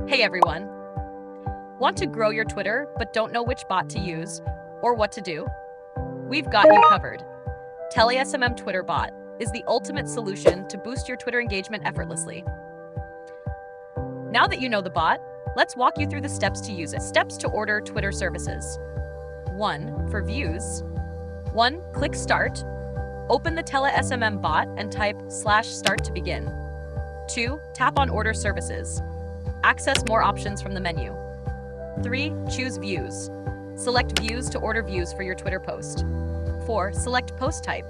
Hey everyone! Want to grow your Twitter but don't know which bot to use or what to do? We've got you covered. TeleSMM Twitter bot is the ultimate solution to boost your Twitter engagement effortlessly. Now that you know the bot, let's walk you through the steps to use it. Steps to order Twitter services. 1. For views. 1. Click Start. Open the TeleSMM bot and type /start to begin. 2. Tap on Order Services. Access more options from the menu. 3. Choose Views. Select Views to order views for your Twitter post. 4. Select Post Type.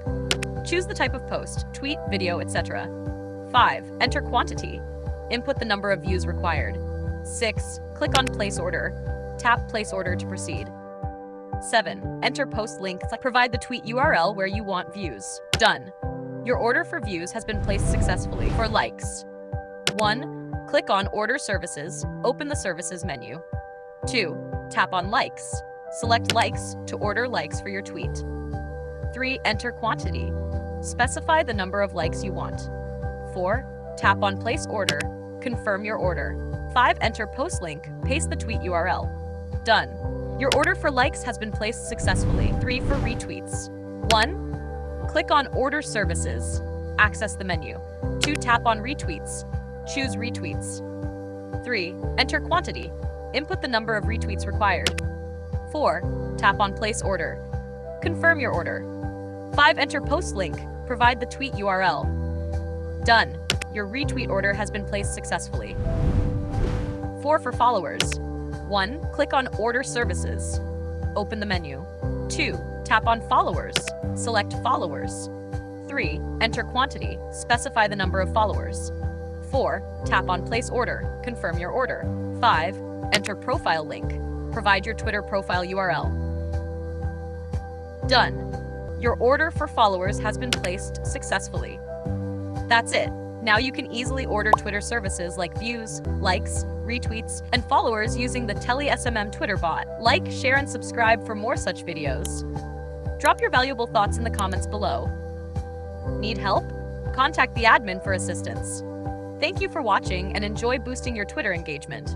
Choose the type of post, tweet, video, etc. 5. Enter quantity. Input the number of views required. 6. Click on Place Order. Tap Place Order to proceed. 7. Enter post link. Provide the tweet URL where you want views. Done. Your order for views has been placed successfully. For likes. 1. Click on Order Services. Open the Services menu. 2. Tap on Likes. Select Likes to order likes for your tweet. 3. Enter quantity. Specify the number of likes you want. 4. Tap on Place Order. Confirm your order. 5. Enter post link. Paste the tweet URL. Done. Your order for likes has been placed successfully. 3. For retweets. 1. Click on Order Services. Access the menu. 2. Tap on Retweets. Choose Retweets. 3. Enter quantity. Input the number of retweets required. 4. Tap on Place Order. Confirm your order. 5. Enter post link. Provide the tweet URL. Done. Your retweet order has been placed successfully. 4. For followers. 1. Click on Order Services. Open the menu. 2. Tap on Followers. Select Followers. 3. Enter quantity. Specify the number of followers. 4. Tap on Place Order. Confirm your order. 5. Enter profile link. Provide your Twitter profile URL. Done. Your order for followers has been placed successfully. That's it. Now you can easily order Twitter services like views, likes, retweets, and followers using the TeleSMM Twitter bot. Like, share, and subscribe for more such videos. Drop your valuable thoughts in the comments below. Need help? Contact the admin for assistance. Thank you for watching and enjoy boosting your Twitter engagement.